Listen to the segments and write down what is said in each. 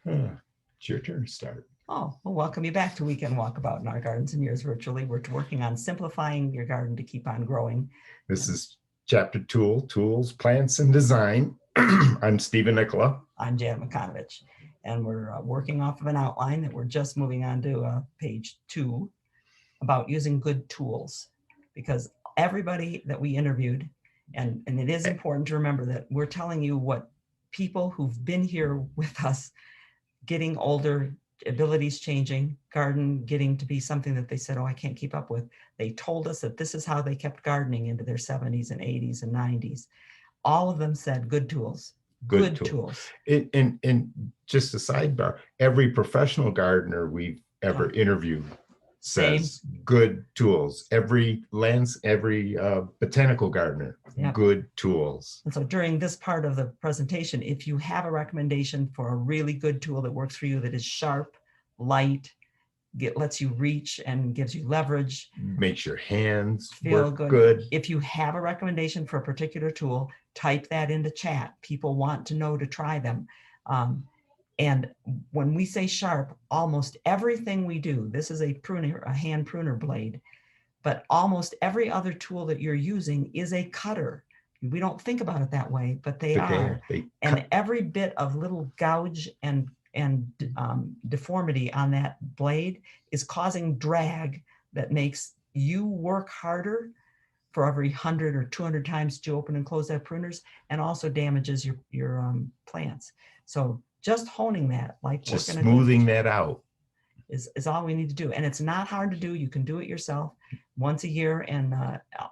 It's your turn to start. Oh, well, welcome you back to Weekend Walkabout in our gardens and yours virtually. We're working on simplifying your garden to keep on growing. This is Chapter 2, Tools, Plants, and Design. I'm Stephen Nicola. I'm Jan McConovich, and we're working off of an outline that we're just moving on to page 2 about using good tools, because everybody that we interviewed, and it is important to remember that we're telling you what people who've been here with us, getting older, abilities changing, garden getting to be something that they said, oh, I can't keep up with. They told us that this is how they kept gardening into their 70s and 80s and 90s. All of them said good tools. Good tools. And just a sidebar, every professional gardener we've ever interviewed says good tools. Every botanical gardener, good tools. And so during this part of the presentation, if you have a recommendation for a really good tool that works for you, that is sharp, light, lets you reach and gives you leverage, makes your hands feel work good. If you have a recommendation for a particular tool, type that into chat. People want to know to try them. And when we say sharp, almost everything we do, this is a hand pruner blade, but almost every other tool that you're using is a cutter. We don't think about it that way, but they are. And every bit of little gouge and deformity on that blade is causing drag that makes you work harder for every 100 or 200 times to open and close that pruners, and also damages your plants. So just honing that, like just smoothing that out, is all we need to do. And it's not hard to do. You can do it yourself once a year. And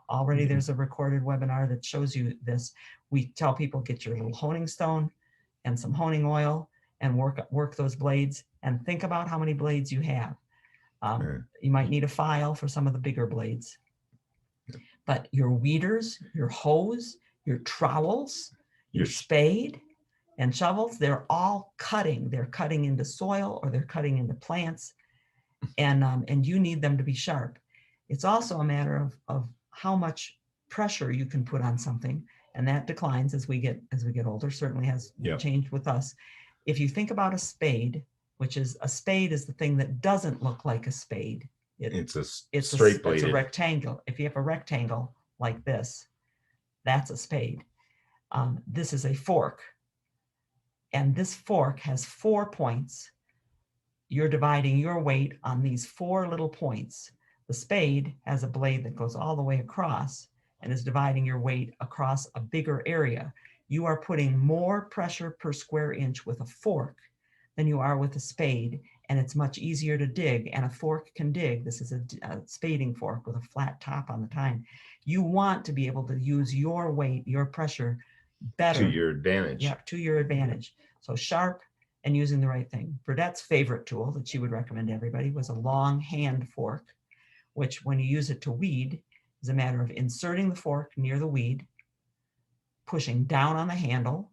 already there's a recorded webinar that shows you this. We tell people, get your little honing stone and some honing oil and work those blades, and think about how many blades you have. You might need a file for some of the bigger blades. But your weeders, your hose, your trowels, your spade, and shovels, they're all cutting. They're cutting into soil or they're cutting into plants, and you need them to be sharp. It's also a matter of how much pressure you can put on something, and that declines as we get older. Certainly has changed with us. If you think about a spade, a spade is the thing that doesn't look like a spade. It's a straight blade. It's a rectangle. If you have a rectangle like this, that's a spade. This is a fork. And this fork has 4 points. You're dividing your weight on these 4 little points. The spade has a blade that goes all the way across and is dividing your weight across a bigger area. You are putting more pressure per square inch with a fork than you are with a spade, and it's much easier to dig, and a fork can dig. This is a spading fork with a flat top on the tine. You want to be able to use your weight, your pressure better. To your advantage. Yeah, to your advantage. So sharp and using the right thing. Burdette's favorite tool that she would recommend to everybody was a long hand fork, which when you use it to weed is a matter of inserting the fork near the weed, pushing down on the handle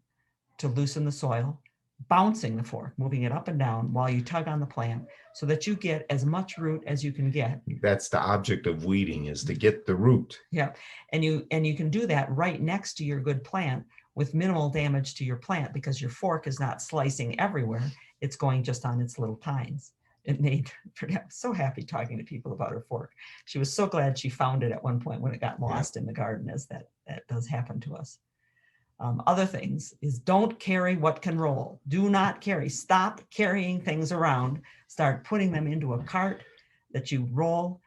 to loosen the soil, bouncing the fork, moving it up and down while you tug on the plant so that you get as much root as you can get. That's the object of weeding, is to get the root. Yeah, and you can do that right next to your good plant with minimal damage to your plant, because your fork is not slicing everywhere. It's going just on its little tines. It made her so happy talking to people about her fork. She was so glad she found it at one point when it got lost in the garden, as that does happen to us. Other things is don't carry what can roll. Do not carry. Stop carrying things around. Start putting them into a cart that you roll.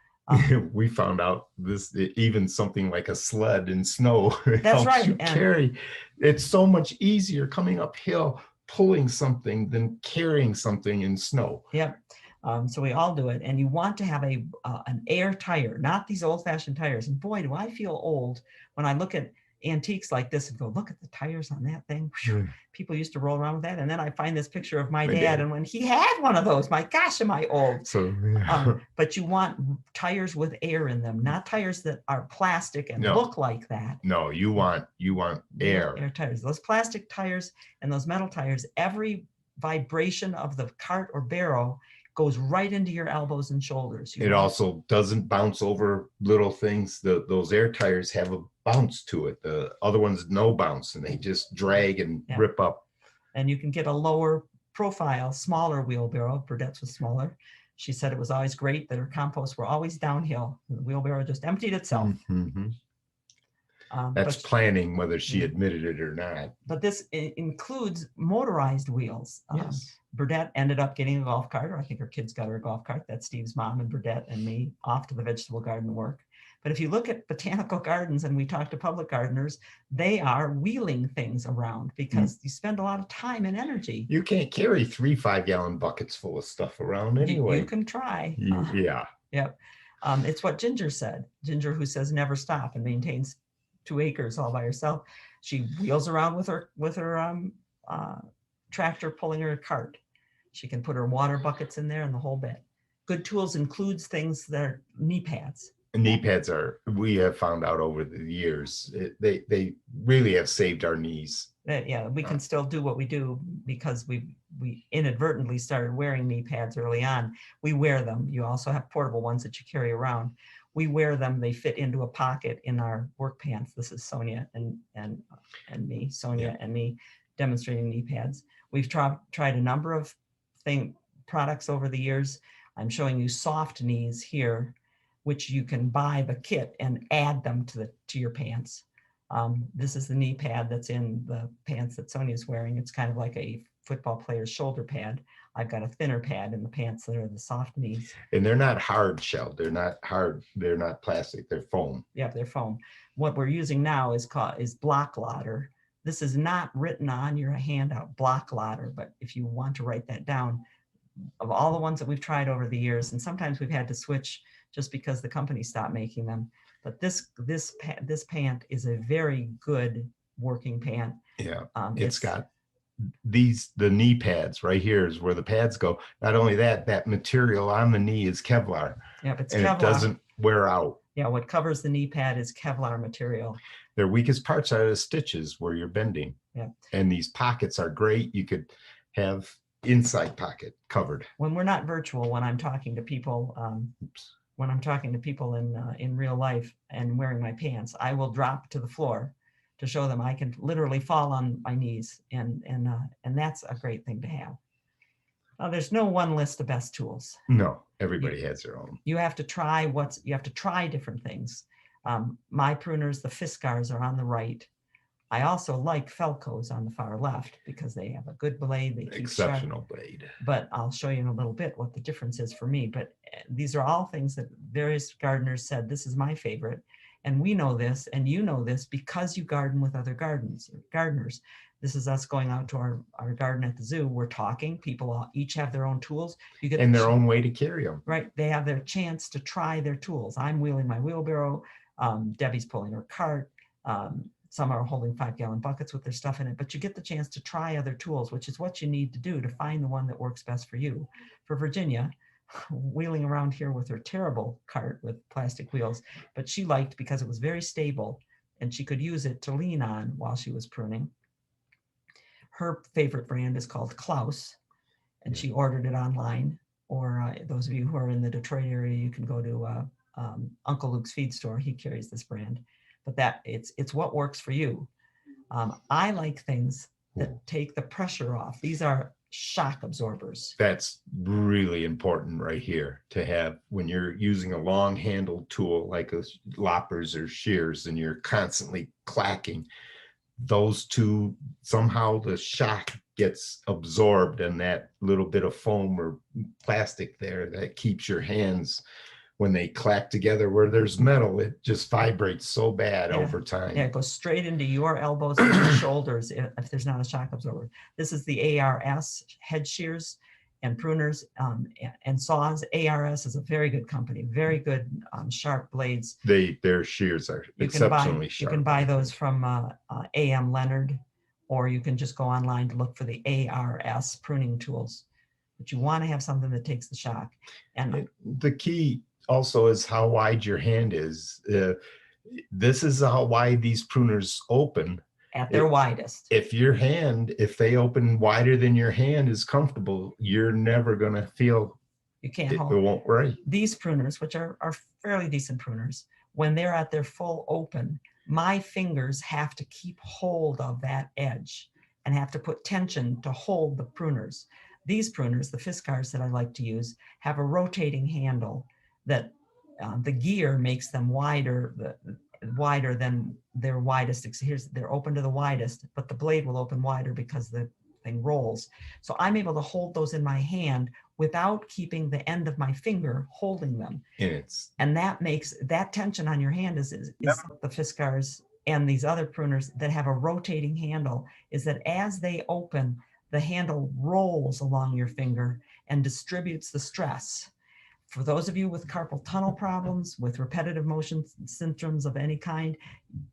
We found out this, even something like a sled in snow. That's right. You carry. It's so much easier coming uphill, pulling something than carrying something in snow. Yep. So we all do it. And you want to have an air tire, not these old-fashioned tires. And boy, do I feel old when I look at antiques like this and go, look at the tires on that thing. People used to roll around with that. And then I find this picture of my dad, and when he had one of those, my gosh, am I old. So but you want tires with air in them, not tires that are plastic and look like that. No, you want air tires. Those plastic tires and those metal tires, every vibration of the cart or barrow goes right into your elbows and shoulders. It also doesn't bounce over little things. Those air tires have a bounce to it. The other ones, no bounce, and they just drag and rip up. And you can get a lower profile smaller wheelbarrow. Burdette's was smaller. She said it was always great that her compost were always downhill. The wheelbarrow just emptied itself. Mhm. That's But planning, whether she admitted it or not. But this includes motorized wheels. Yes. Burdette ended up getting a golf cart, or I think her kids got her a golf cart. That's Steve's mom and Burdette and me off to the vegetable garden to work. But if you look at botanical gardens and we talk to public gardeners, they are wheeling things around because you spend a lot of time and energy. You can't carry 3 5-gallon buckets full of stuff around anyway. You can try. Yeah. Yep. It's what Ginger said. Ginger, who says never stop and maintains 2 acres all by herself. She wheels around with her tractor pulling her cart. She can put her water buckets in there and the whole bit. Good tools includes things that are knee pads. Knee pads we have found out over the years, they really have saved our knees. We can still do what we do because we inadvertently started wearing knee pads early on. We wear them. You also have portable ones that you carry around. We wear them. They fit into a pocket in our work pants. This is Sonia and me, Sonia and me demonstrating knee pads. We've tried a number of products over the years. I'm showing you soft knees here, which you can buy the kit and add them to your pants. This is the knee pad that's in the pants that Sonia's wearing. It's kind of like a football player's shoulder pad. I've got a thinner pad in the pants that are the soft knees. And they're not hard shell. They're not hard. They're not plastic. They're foam. Yeah, they're foam. What we're using now is block lotter. This is not written on your handout, block lotter, but if you want to write that down, of all the ones that we've tried over the years, and sometimes we've had to switch just because the company stopped making them. But this pant is a very good working pant. Yeah, it's got the knee pads right here is where the pads go. Not only that material on the knee is Kevlar. Yeah, it's and Kevlar. It doesn't wear out. Yeah, what covers the knee pad is Kevlar material. Their weakest parts are the stitches where you're bending. Yeah. And these pockets are great. You could have inside pocket covered. When we're not virtual, when I'm talking to people, in real life and wearing my pants, I will drop to the floor to show them I can literally fall on my knees, and that's a great thing to have. Now, there's no one list of best tools. No, everybody has their own. You have to try different things. My pruners, the Fiskars, are on the right. I also like Felco's on the far left because they have a good blade. They keep exceptional sharp. Blade. But I'll show you in a little bit what the difference is for me. But these are all things that various gardeners said, this is my favorite. And we know this, and you know this because you garden with other gardeners. This is us going out to our garden at the zoo. We're talking. People each have their own tools. You get their own way to carry them. Right. They have their chance to try their tools. I'm wheeling my wheelbarrow. Debbie's pulling her cart. Some are holding 5-gallon buckets with their stuff in it, but you get the chance to try other tools, which is what you need to do to find the one that works best for you. For Virginia, wheeling around here with her terrible cart with plastic wheels, but she liked because it was very stable and she could use it to lean on while she was pruning. Her favorite brand is called Klaus, and she ordered it online. Or those of you who are in the Detroit area, you can go to Uncle Luke's feed store. He carries this brand. But it's what works for you. I like things that take the pressure off. These are shock absorbers. That's really important right here to have when you're using a long handled tool like loppers or shears and you're constantly clacking. Those two, somehow the shock gets absorbed in that little bit of foam or plastic there that keeps your hands, when they clack together where there's metal, it just vibrates so bad over time. Yeah, it goes straight into your elbows and your shoulders if there's not a shock absorber. This is the ARS head shears and pruners and saws. ARS is a very good company, very good sharp blades. Their shears are exceptionally sharp. You can buy those from AM Leonard, or you can just go online to look for the ARS pruning tools. But you want to have something that takes the shock. And the key also is how wide your hand is. This is how wide these pruners open. At their widest. If they open wider than your hand is comfortable, you're never going to feel you can't hold. It won't right. These pruners, which are fairly decent pruners, when they're at their full open, my fingers have to keep hold of that edge and have to put tension to hold the pruners. These pruners, the Fiskars that I like to use, have a rotating handle that the gear makes them wider than their widest. They're open to the widest, but the blade will open wider because the thing rolls. So I'm able to hold those in my hand without keeping the end of my finger holding them. And that makes that tension on your hand is the Fiskars and these other pruners that have a rotating handle, is that as they open, the handle rolls along your finger and distributes the stress. For those of you with carpal tunnel problems, with repetitive motion symptoms of any kind,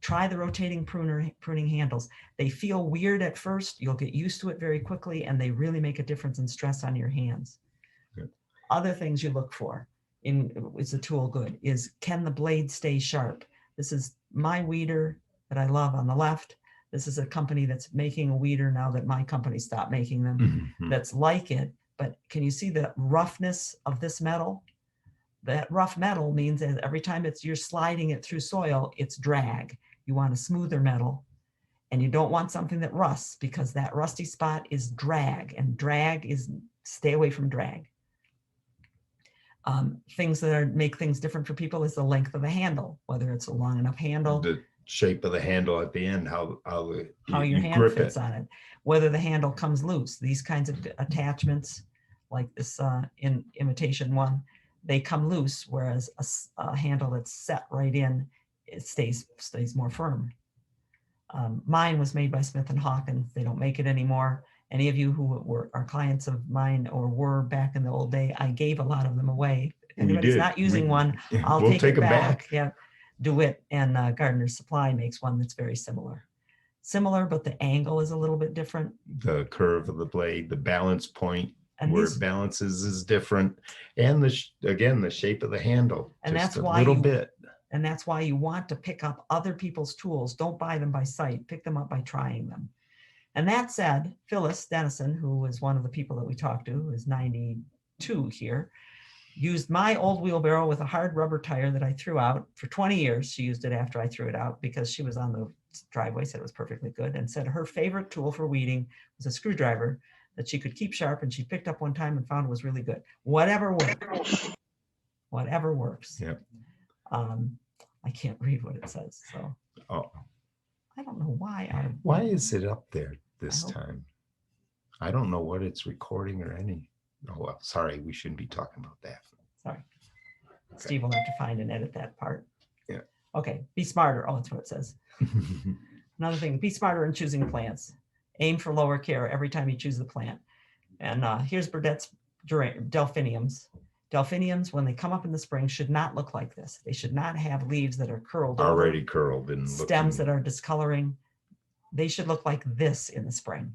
try the rotating pruning handles. They feel weird at first. You'll get used to it very quickly, and they really make a difference in stress on your hands. Good. Other things you look for is the tool good, is can the blade stay sharp? This is my weeder that I love on the left. This is a company that's making a weeder now that my company stopped making them, that's like it. But can you see the roughness of this metal? That rough metal means that every time you're sliding it through soil, it's drag. You want a smoother metal, and you don't want something that rusts, because that rusty spot is drag, and stay away from drag. Things that make things different for people is the length of the handle, whether it's a long enough handle, the shape of the handle at the end, how your hand fits on it, whether the handle comes loose. These kinds of attachments, like this in imitation one, they come loose, whereas a handle that's set right in, it stays more firm. Mine was made by Smith & Hawkins. They don't make it anymore. Any of you who are clients of mine or were back in the old day, I gave a lot of them away. If anybody's not using one, I'll take it back. Yeah. DeWitt and Gardner's Supply makes one that's very similar, but the angle is a little bit different. The curve of the blade, the balance point, and where it balances is different. And the shape of the handle, and just that's why bit. And that's why you want to pick up other people's tools. Don't buy them by sight. Pick them up by trying them. And that said, Phyllis Dennison, who is one of the people that we talked to, who is 92 here, used my old wheelbarrow with a hard rubber tire that I threw out. For 20 years, she used it after I threw it out, because she was on the driveway, said it was perfectly good, and said her favorite tool for weeding was a screwdriver that she could keep sharp, and she picked up one time and found it was really good. Whatever works. Whatever works. Yep. I can't read what it says, so. Oh. I don't know why. Why is it up there this time? I don't know what it's recording or any. Oh, well, sorry, we shouldn't be talking about that. Sorry. Okay. Steve will have to find and edit that part. Yeah. Okay, be smarter. Oh, that's what it says. Another thing, be smarter in choosing plants. Aim for lower care every time you choose the plant. And here's Burdett's delphiniums. Delphiniums, when they come up in the spring, should not look like this. They should not have leaves that are curled already over, curled and stems that are discoloring. They should look like this in the spring.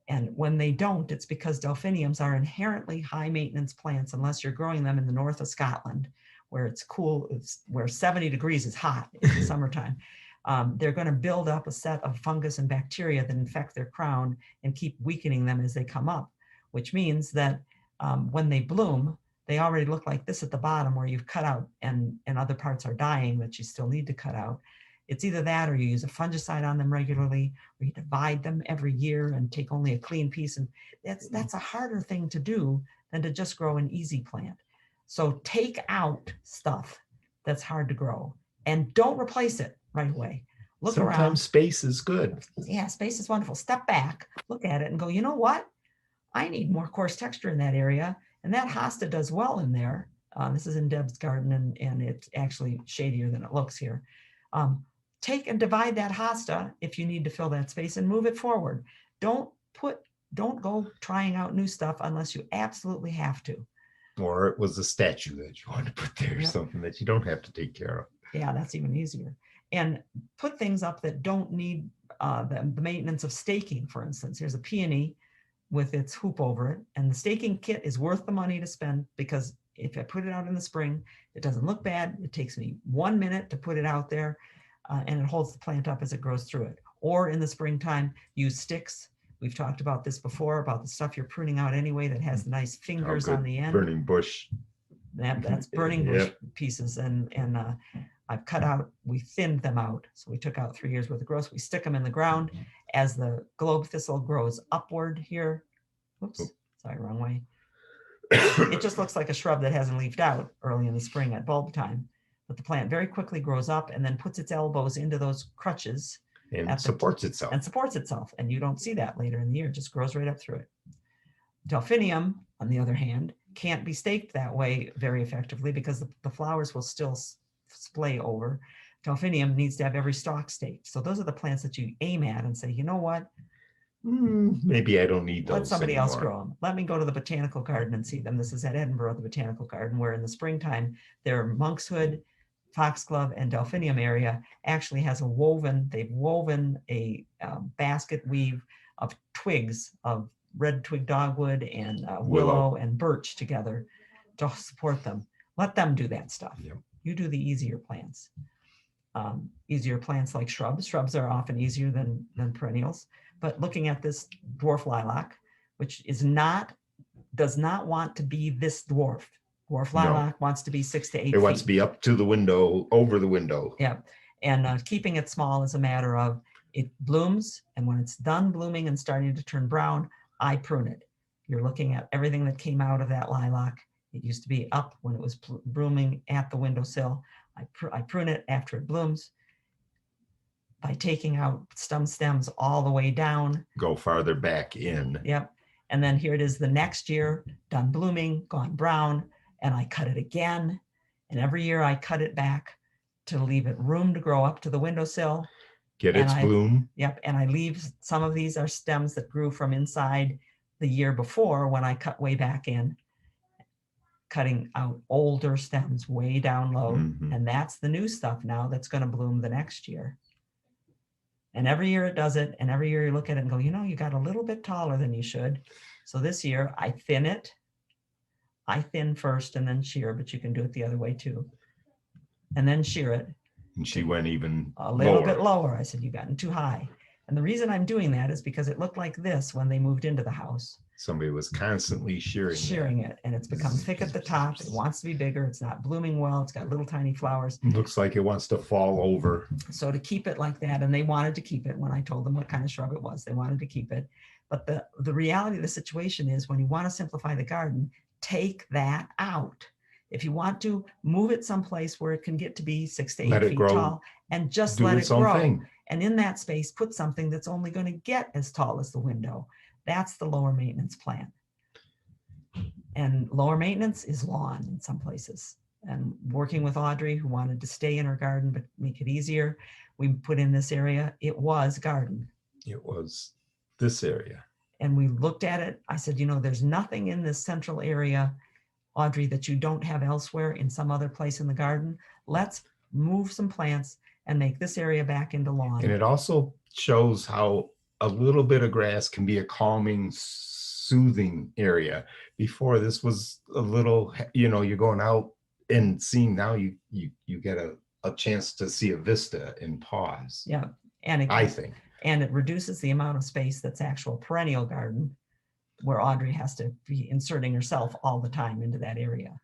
And when they don't, it's because delphiniums are inherently high maintenance plants, unless you're growing them in the north of Scotland, where it's cool, where 70 degrees is hot in the summertime. They're going to build up a set of fungus and bacteria that infect their crown and keep weakening them as they come up, which means that when they bloom, they already look like this at the bottom, where you've cut out and other parts are dying that you still need to cut out. It's either that, or you use a fungicide on them regularly, or you divide them every year and take only a clean piece. And that's a harder thing to do than to just grow an easy plant. So take out stuff that's hard to grow and don't replace it right away. Look around. Sometimes space is good. Yeah, space is wonderful. Step back, look at it and go, you know what? I need more coarse texture in that area. And that hosta does well in there. This is in Deb's garden, and it's actually shadier than it looks here. Take and divide that hosta if you need to fill that space, and move it forward. Don't go trying out new stuff unless you absolutely have to. Or it was a statue that you want to put there, yep. Something that you don't have to take care of. Yeah, that's even easier. And put things up that don't need the maintenance of staking, for instance. Here's a peony with its hoop over it. And the staking kit is worth the money to spend, because if I put it out in the spring, it doesn't look bad. It takes me 1 minute to put it out there, and it holds the plant up as it grows through it. Or in the springtime, use sticks. We've talked about this before, about the stuff you're pruning out anyway that has the nice fingers on the end. Burning bush. That's burning bush pieces. And I've cut out, we thinned them out. So we took out 3 years worth of growth. We stick them in the ground as the globe thistle grows upward here. Oops, is Sorry, wrong way. It just looks like a shrub that hasn't leafed out early in the spring at bulb time. But the plant very quickly grows up and then puts its elbows into those crutches and supports itself. And supports itself. And you don't see that later in the year. It just grows right up through it. Delphinium, on the other hand, can't be staked that way very effectively because the flowers will still splay over. Delphinium needs to have every stalk staked. So those are the plants that you aim at and say, you know what? Maybe I don't need those. Let somebody else grow them. Let me go to the botanical garden and see them. This is at Edinburgh, the botanical garden, where in the springtime, their monkshood, foxglove, and delphinium area actually has they've woven a basket weave of twigs of red twig dogwood and willow and birch together to support them. Let them do that stuff. Yep. You do the easier plants. Easier plants like shrubs. Shrubs are often easier than perennials. But looking at this dwarf lilac, which does not want to be this dwarf. Dwarf lilac wants to be 6 to 8 feet. It wants to be up to the window, over the window. Yeah. And keeping it small is a matter of it blooms. And when it's done blooming and starting to turn brown, I prune it. You're looking at everything that came out of that lilac. It used to be up when it was blooming at the windowsill. I prune it after it blooms by taking out stems all the way down. Go farther back in. Yep. And then here it is the next year, done blooming, gone brown, and I cut it again. And every year I cut it back to leave it room to grow up to the windowsill. Get its bloom. Yep. And I leave, some of these are stems that grew from inside the year before when I cut way back in, cutting out older stems way down low. And that's the new stuff now that's going to bloom the next year. And every year it does it. And every year you look at it and go, you got a little bit taller than you should. So this year I thin it. I thin first and then shear, but you can do it the other way too. And then shear it. And she went even a little bit lower. I said, you've gotten too high. And the reason I'm doing that is because it looked like this when they moved into the house. Somebody was constantly shearing it. And it's become thick at the top. It wants to be bigger. It's not blooming well. It's got little tiny flowers. It looks like it wants to fall over. So to keep it like that, and they wanted to keep it when I told them what kind of shrub it was, they wanted to keep it. But the reality of the situation is when you want to simplify the garden, take that out. If you want to move it someplace where it can get to be 6 to 8 feet tall and just let it grow. And in that space, put something that's only going to get as tall as the window. That's the lower maintenance plan. And lower maintenance is lawn in some places. And working with Audrey, who wanted to stay in her garden but make it easier, we put in this area. It was garden. It was this area. And we looked at it. I said, there's nothing in this central area, Audrey, that you don't have elsewhere in some other place in the garden. Let's move some plants and make this area back into lawn. And it also shows how a little bit of grass can be a calming, soothing area. Before, this was a little, you're going out and seeing, now you get a chance to see a vista and pause. Yeah. And I think. And it reduces the amount of space that's actual perennial garden, where Audrey has to be inserting herself all the time into that area.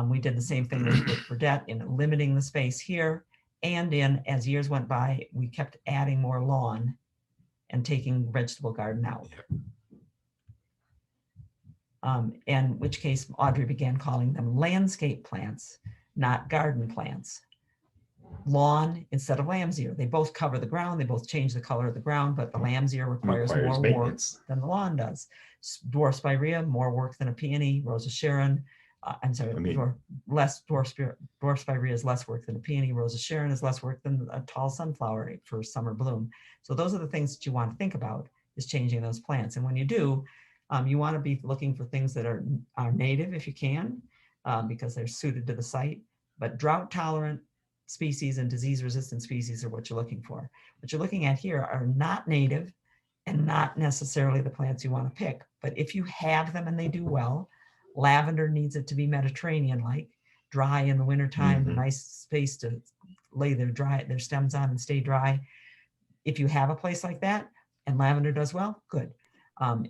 We did the same thing with Burdette in limiting the space here. And as years went by, we kept adding more lawn and taking vegetable garden out. In which case, Audrey began calling them landscape plants, not garden plants. Lawn instead of lamb's ear. They both cover the ground. They both change the color of the ground, but the lamb's ear requires more work than the lawn does. Dwarf spirea, more work than a peony. Rosa Sharon, dwarf spirea is less work than a peony. Rosa Sharon is less work than a tall sunflower for summer bloom. So those are the things that you want to think about, is changing those plants. And when you do, you want to be looking for things that are native if you can, because they're suited to the site, but drought tolerant species and disease resistant species are what you're looking for. What you're looking at here are not native and not necessarily the plants you want to pick. But if you have them and they do well, lavender needs it to be Mediterranean-like, dry in the wintertime, a nice space to lay their stems on and stay dry. If you have a place like that and lavender does well, good.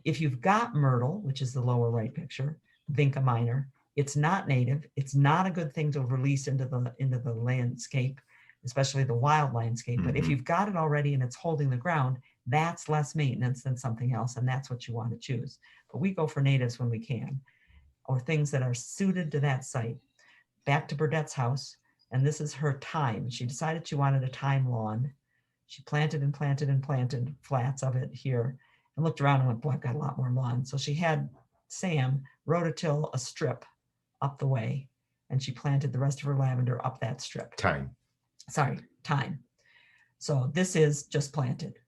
If you've got myrtle, which is the lower right picture, Vinca minor, it's not native. It's not a good thing to release into the landscape, especially the wild landscape. But if you've got it already and it's holding the ground, That's less maintenance than something else, and that's what you want to choose. But we go for natives when we can, or things that are suited to that site. Back to Burdett's house, and this is her thyme. She decided she wanted a thyme lawn. She planted and planted and planted flats of it here, and looked around and went, boy, I've got a lot more lawn. So she had Sam rototill a strip up the way, and she planted the rest of her lavender up that strip. Thyme. So this is just planted.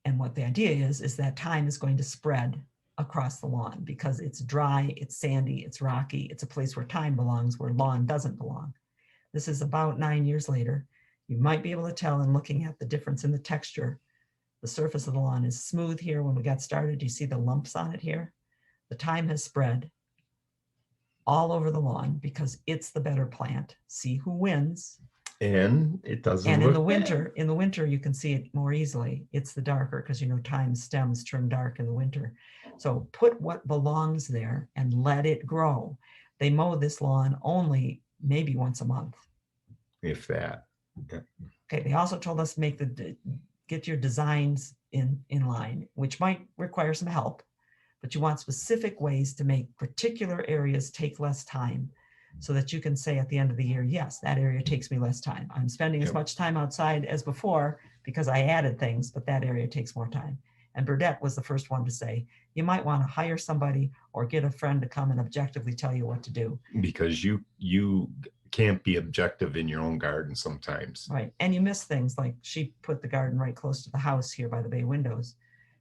And what the idea is that thyme is going to spread across the lawn because it's dry, it's sandy, it's rocky. It's a place where thyme belongs, where lawn doesn't belong. This is about 9 years later. You might be able to tell in looking at the difference in the texture. The surface of the lawn is smooth here when we got started. You see the lumps on it here? The thyme has spread all over the lawn because it's the better plant. See who wins. And it doesn't And look in the winter, you can see it more easily. It's the darker because thyme stems turn dark in the winter. So put what belongs there and let it grow. They mow this lawn only maybe once a month. if that. Yeah. Okay. They also told us get your designs in line, which might require some help, but you want specific ways to make particular areas take less time, so that you can say at the end of the year, yes, that area takes me less time. I'm spending as much time outside as before because I added things, but that area takes more time. And Burdett was the first one to say, you might want to hire somebody or get a friend to come and objectively tell you what to do. Because you can't be objective in your own garden sometimes. Right. And you miss things like she put the garden right close to the house here by the bay windows.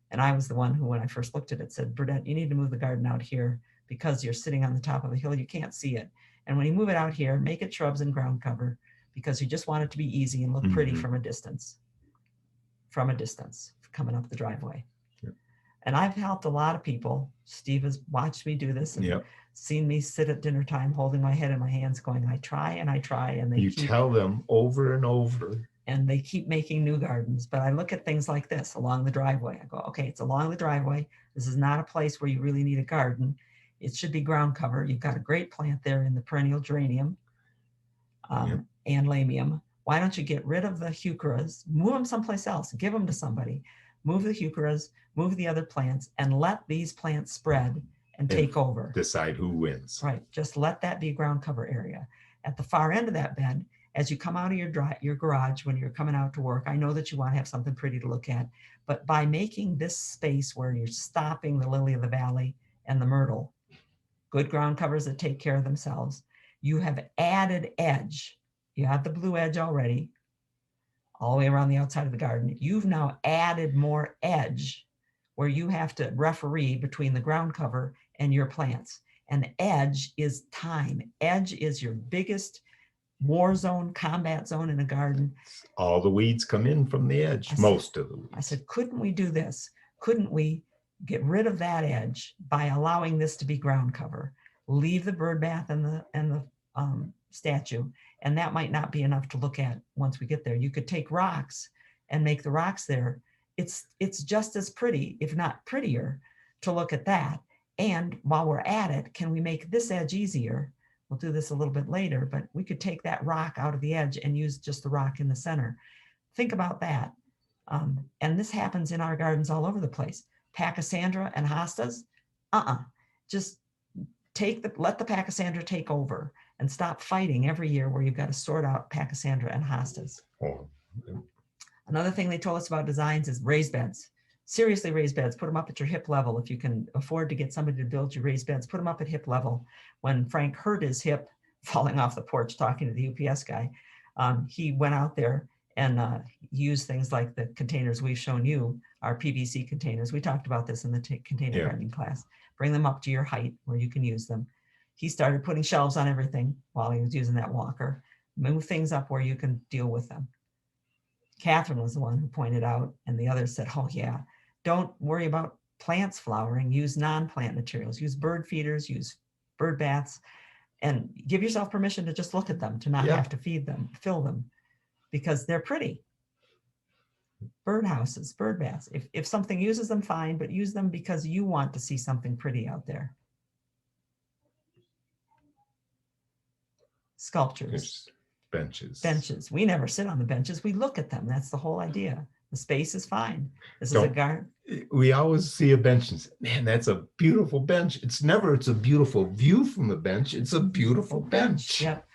And I was the one who, when I first looked at it, said, Burdett, you need to move the garden out here because you're sitting on the top of a hill. You can't see it. And when you move it out here, make it shrubs and ground cover because you just want it to be easy and look pretty from a distance, coming up the driveway. Yep. And I've helped a lot of people. Steve has watched me do this and seen me sit at dinner time holding my head in my hands going, I try and I try. And you tell them over and over. And they keep making new gardens. But I look at things like this along the driveway. I go, okay, it's along the driveway. This is not a place where you really need a garden. It should be ground cover. You've got a great plant there in the perennial geranium and lamium. Why don't you get rid of the heucheras, move them someplace else, give them to somebody, move the heucheras, move the other plants, and let these plants spread and take over. Decide who wins. Right. Just let that be ground cover area. At the far end of that bed, as you come out of your garage when you're coming out to work, I know that you want to have something pretty to look at, but by making this space where you're stopping the lily of the valley and the myrtle, good ground covers that take care of themselves, you have added edge. You have the blue edge already, all the way around the outside of the garden. You've now added more edge where you have to referee between the ground cover and your plants. And edge is time. Edge is your biggest war zone, combat zone in a garden. All the weeds come in from the edge, most of the weeds. I said, couldn't we do this? Couldn't we get rid of that edge by allowing this to be ground cover? Leave the bird bath and the statue, and that might not be enough to look at once we get there. You could take rocks and make the rocks there. It's just as pretty, if not prettier, to look at that. And while we're at it, can we make this edge easier? We'll do this a little bit later, but we could take that rock out of the edge and use just the rock in the center. Think about that. And this happens in our gardens all over the place. Pachysandra and hostas, just let the Pachysandra take over and stop fighting every year where you've got to sort out Pachysandra and hostas. Another thing they told us about designs is raised beds. Seriously, raised beds, put them up at your hip level. If you can afford to get somebody to build your raised beds, put them up at hip level. When Frank hurt his hip falling off the porch talking to the UPS guy, he went out there and used things like the containers we've shown you, our PVC containers. We talked about this in the container gardening class. Bring them up to your height where you can use them. He started putting shelves on everything while he was using that walker. Move things up where you can deal with them. Catherine was the one who pointed out, and the others said, oh yeah, don't worry about plants flowering, use non-plant materials, use bird feeders, use bird baths, and give yourself permission to just look at them, to not have to feed them, fill them, because they're pretty. Bird houses, bird baths. If something uses them, fine, but use them because you want to see something pretty out there. Sculptures. Benches. We never sit on the benches. We look at them. That's the whole idea. The space is fine. This is a Don't garden. we always see a bench and say, man, that's a beautiful bench. It's a beautiful view from the bench. It's a beautiful bench. Yep.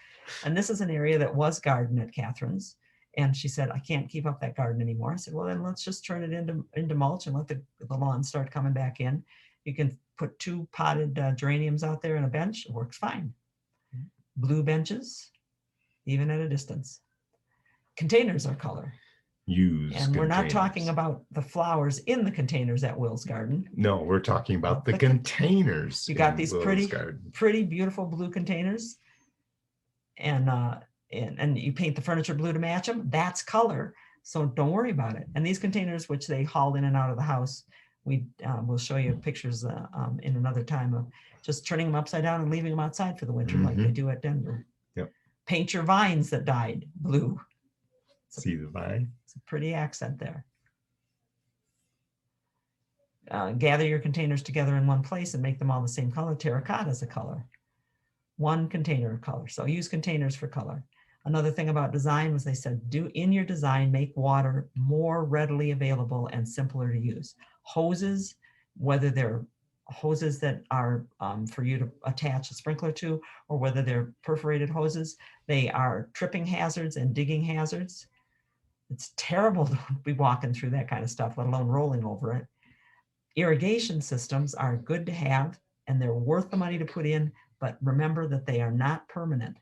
And this is an area that was garden at Catherine's. And she said, I can't keep up that garden anymore. I said, well, then let's just turn it into mulch and let the lawn start coming back in. You can put 2 potted geraniums out there and a bench. It works fine. Blue benches, even at a distance. Containers are color. And we're not talking about the flowers in the containers at Will's garden. No, we're talking about the containers. You got these pretty beautiful blue containers, and you paint the furniture blue to match them. That's color, so don't worry about it. And these containers, which they haul in and out of the house, we'll show you pictures in another time of just turning them upside down and leaving them outside for the winter, like they do at Denver. Yep. Paint your vines that died blue. See the vine? It's a pretty accent there. Gather your containers together in one place and make them all the same color. Terracotta is a color. One container of color. So use containers for color. Another thing about design was they said, do in your design, make water more readily available and simpler to use. Hoses, whether they're hoses that are for you to attach a sprinkler to, or whether they're perforated hoses, they are tripping hazards and digging hazards. It's terrible to be walking through that kind of stuff, let alone rolling over it. Irrigation systems are good to have, and they're worth the money to put in, but remember that they are not permanent.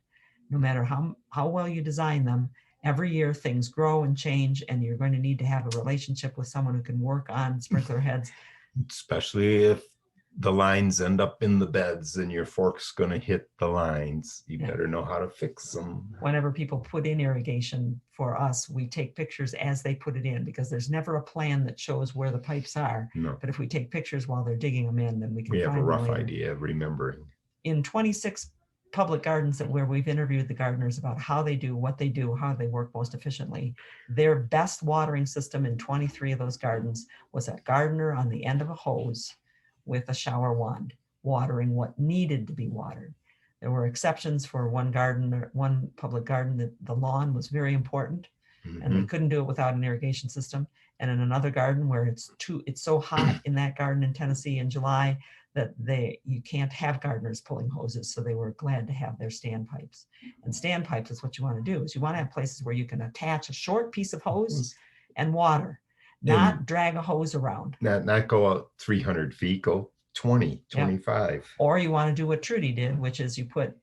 No matter how well you design them, every year things grow and change, and you're going to need to have a relationship with someone who can work on sprinkler heads. Especially if the lines end up in the beds and your fork's going to hit the lines. You better know how to fix them. Whenever people put in irrigation for us, we take pictures as they put it in, because there's never a plan that shows where the pipes are. No. But if we take pictures while they're digging them in, then we can have find a rough them later. idea of remembering. In 26 public gardens where we've interviewed the gardeners about how they do, what they do, how they work most efficiently, their best watering system in 23 of those gardens was a gardener on the end of a hose with a shower wand, watering what needed to be watered. There were exceptions for one public garden that the lawn was very important, and they couldn't do it without an irrigation system. And in another garden where it's so hot in that garden in Tennessee in July that you can't have gardeners pulling hoses, so they were glad to have their standpipes. And standpipes is what you want to do, is you want to have places where you can attach a short piece of hose and water. Not drag a hose around. Not go out 300 feet, go 20, 25. Yeah. Or you want to do what Trudy did, which is you put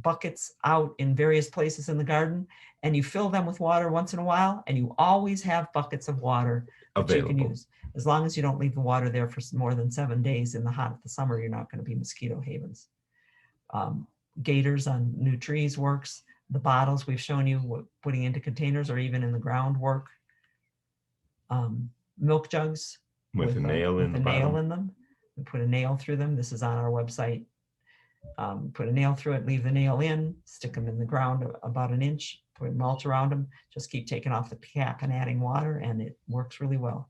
buckets out in various places in the garden, and you fill them with water once in a while, and you always have buckets of water that you can use. As long as you don't leave the water there for more than 7 days in the hot of the summer, you're not going to be mosquito havens. Gators on new trees works. The bottles we've shown you putting into containers or even in the ground work. Milk jugs with a nail in them. We put a nail through them. This is on our website. Put a nail through it, leave the nail in, stick them in the ground about an inch, put mulch around them, just keep taking off the cap and adding water, and it works really well.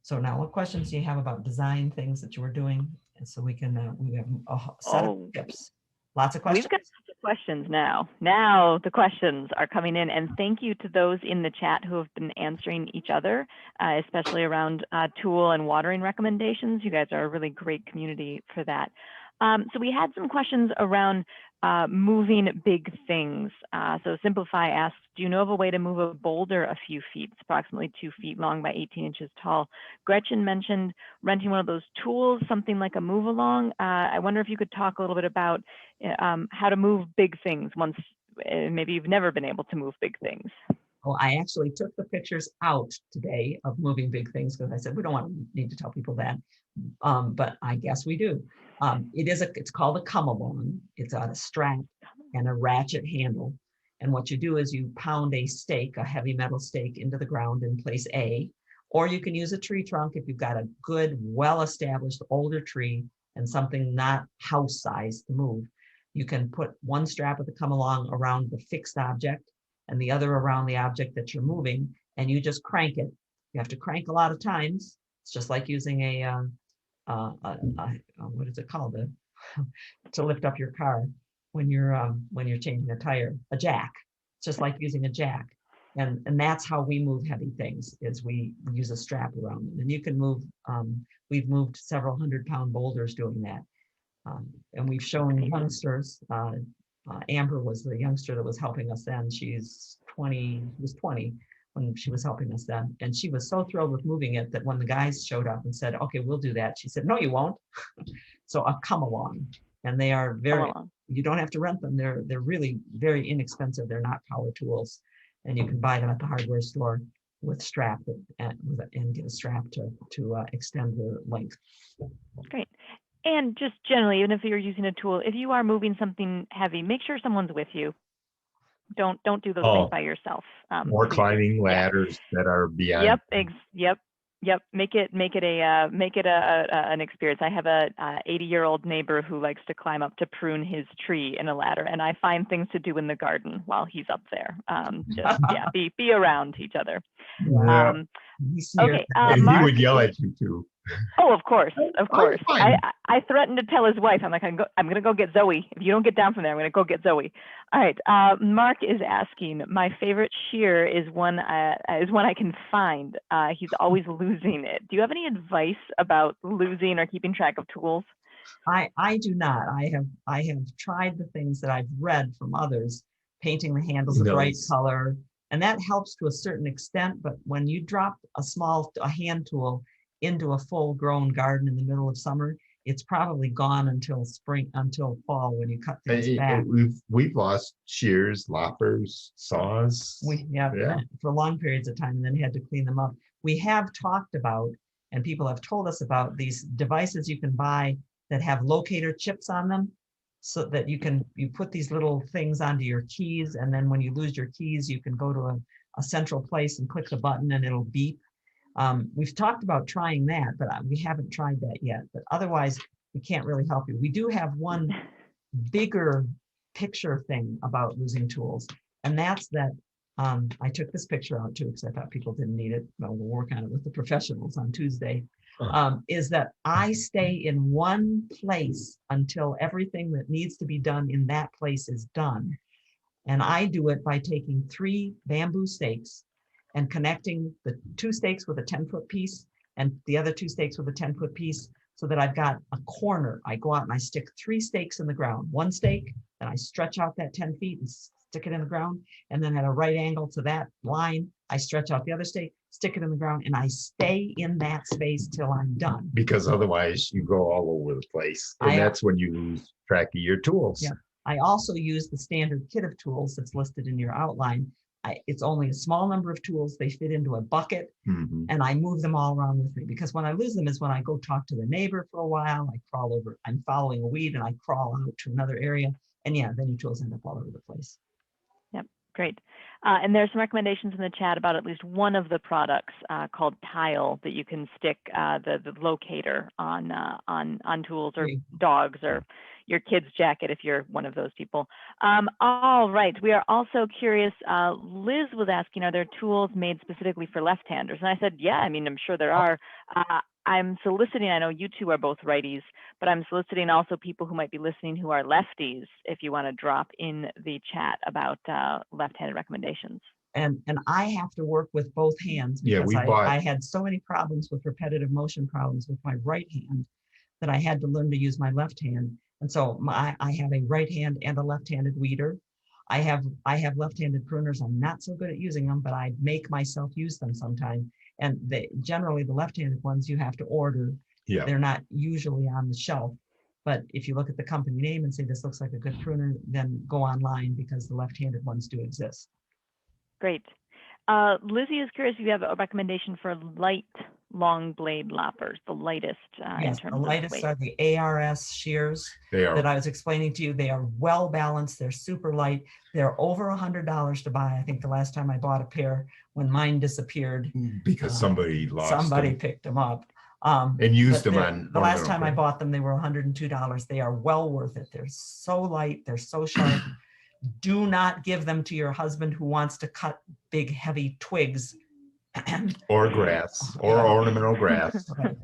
So now what questions do you have about design things that you were doing? And so we can, we have a set of tips. Lots of questions. We've got lots of questions now. Now the questions are coming in, and thank you to those in the chat who have been answering each other, especially around tool and watering recommendations. You guys are a really great community for that. So we had some questions around moving big things. So Simplify asks, do you know of a way to move a boulder a few feet? It's approximately 2 feet long by 18 inches tall. Gretchen mentioned renting one of those tools, something like a move along. I wonder if you could talk a little bit about how to move big things once maybe you've never been able to move big things. Well, I actually took the pictures out today of moving big things because I said we don't need to tell people that, but I guess we do. It's called a come along. It's got a strap and a ratchet handle, and what you do is you pound a stake, a heavy metal stake, into the ground in place A, or you can use a tree trunk if you've got a good, well-established older tree and something not house size to move. You can put one strap of the come along around the fixed object and the other around the object that you're moving, and you just crank it. You have to crank a lot of times. It's just like using what is it called? To lift up your car when you're changing a tire, a jack. It's just like using a jack. And that's how we move heavy things, is we use a strap around them. And you can move, we've moved several 100-pound boulders doing that. And we've shown youngsters, Amber was the youngster that was helping us then. Was 20 when she was helping us then. And she was so thrilled with moving it that when the guys showed up and said, okay, we'll do that, she said, no, you won't. So I'll come along. And they are very, you don't have to rent them. They're really very inexpensive. They're not power tools. And you can buy them at the hardware store with strap and get a strap to extend the length. Great. And just generally, even if you're using a tool, if you are moving something heavy, make sure someone's with you. Don't do those things by yourself. Or climbing ladders that are beyond. Yep. Make it an experience. I have a 80-year-old neighbor who likes to climb up to prune his tree in a ladder, and I find things to do in the garden while he's up there. Be around each other. Yeah. Okay, and Mark, he would yell at you too. Oh, of course. I threatened to tell his wife, I'm like, I'm going to go get Zoe. If you don't get down from there, I'm going to go get Zoe. All right. Mark is asking, my favorite shear is one I can find. He's always losing it. Do you have any advice about losing or keeping track of tools? I do not. I have tried the things that I've read from others, painting the handles a bright color, and that helps to a certain extent. But when you drop a hand tool into a full-grown garden in the middle of summer, it's probably gone until fall when you cut things back. We've lost shears, loppers, saws. For long periods of time, and then had to clean them up. We have talked about, and people have told us about, these devices you can buy that have locator chips on them, so that you put these little things onto your keys, and then when you lose your keys, you can go to a central place and click the button and it'll beep. We've talked about trying that, but we haven't tried that yet. But otherwise, we can't really help you. We do have one bigger picture thing about losing tools, and that's that I took this picture out too because I thought people didn't need it. Well, we'll work on it with the professionals on Tuesday. Is that I stay in one place until everything that needs to be done in that place is done. And I do it by taking 3 bamboo stakes and connecting the 2 stakes with a 10-foot piece and the other 2 stakes with a 10-foot piece, so that I've got a corner. I go out and I stick 3 stakes in the ground. 1 stake, then I stretch out that 10 feet and stick it in the ground. And then at a right angle to that line, I stretch out the other stake, stick it in the ground, and I stay in that space till I'm done. Because otherwise you go all over the place. And that's when you lose track of your tools. Yeah. I also use the standard kit of tools that's listed in your outline. It's only a small number of tools. They fit into a bucket, and I move them all around with me, because when I lose them is when I go talk to the neighbor for a while. I crawl over, I'm following a weed, and I crawl out to another area. And then your tools end up all over the place. Yep, great. And there's some recommendations in the chat about at least one of the products called Tile that you can stick the locator on tools or dogs or your kid's jacket if you're one of those people. All right, we are also curious. Liz was asking, are there tools made specifically for left-handers? And I said, yeah, I mean, I'm sure there are. I'm soliciting, I know you two are both righties, but I'm soliciting also people who might be listening who are lefties, if you want to drop in the chat about left-handed recommendations. And I have to work with both hands, because I had so many problems with repetitive motion problems with my right hand that I had to learn to use my left hand. And so I have a right hand and a left-handed weeder. I have left-handed pruners. I'm not so good at using them, but I make myself use them sometime. And generally the left-handed ones you have to order. Yeah. They're not usually on the shelf. But if you look at the company name and say this looks like a good pruner, then go online, because the left-handed ones do exist. Great. Lizzie is curious if you have a recommendation for light long blade loppers, the lightest in terms of weight. The lightest are the ARS shears that I was explaining to you. They are well balanced. They're super light. They're over $100 to buy. I think the last time I bought a pair, when mine disappeared, because somebody picked them up and used them on. The last time I bought them, they were $102. They are well worth it. They're so light. They're so sharp. Do not give them to your husband who wants to cut big, heavy twigs. Or grass, or ornamental grass. Right.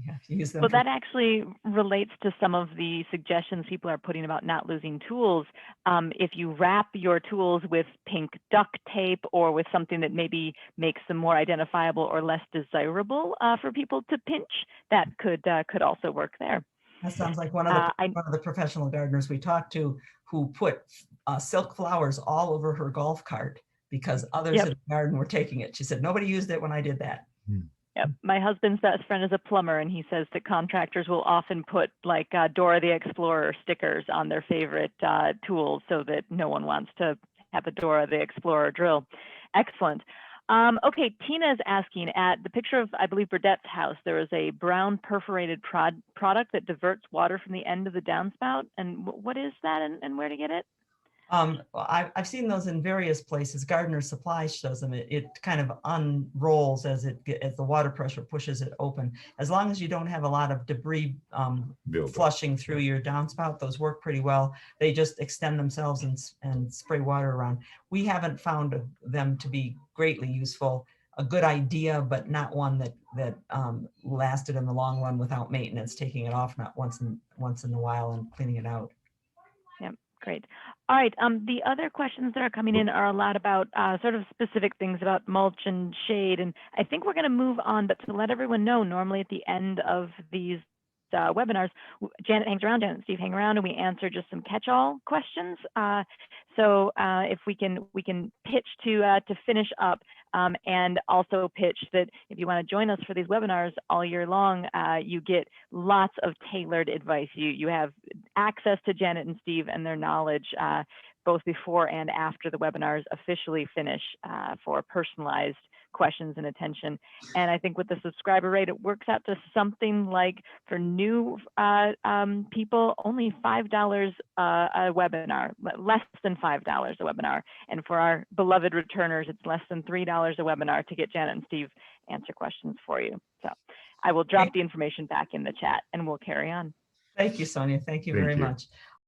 Yeah, use them. Well, that actually relates to some of the suggestions people are putting about not losing tools. If you wrap your tools with pink duct tape or with something that maybe makes them more identifiable or less desirable for people to pinch, that could also work there. That sounds like one of the professional gardeners we talked to who put silk flowers all over her golf cart because others in the garden were taking it. She said, nobody used it when I did that. Yep. My husband's best friend is a plumber, and he says that contractors will often put like Dora the Explorer stickers on their favorite tools so that no one wants to have a Dora the Explorer drill. Excellent. Okay, Tina is asking, at the picture of, I believe, Burdett's house, there is a brown perforated product that diverts water from the end of the downspout. And what is that and where to get it? Well, I've seen those in various places. Gardener Supply shows them. It kind of unrolls as the water pressure pushes it open. As long as you don't have a lot of debris flushing through your downspout, those work pretty well. They just extend themselves and spray water around. We haven't found them to be greatly useful. A good idea, but not one that lasted in the long run without maintenance, taking it off not once in a while and cleaning it out. Yep. Great. All right. The other questions that are coming in are a lot about sort of specific things about mulch and shade. And I think we're going to move on, but to let everyone know, normally at the end of these webinars, Janet and Steve hang around, and we answer just some catch-all questions. So if we can pitch to finish up, and also pitch that if you want to join us for these webinars all year long, you get lots of tailored advice. You have access to Janet and Steve and their knowledge both before and after the webinars officially finish for personalized questions and attention. And I think with the subscriber rate, it works out to something like, for new people, only $5 a webinar, less than $5 a webinar. And for our beloved returners, it's less than $3 a webinar to get Janet and Steve answer questions for you. So I will drop the information back in the chat and we'll carry on. Thank you, Sonia. Thank you very much.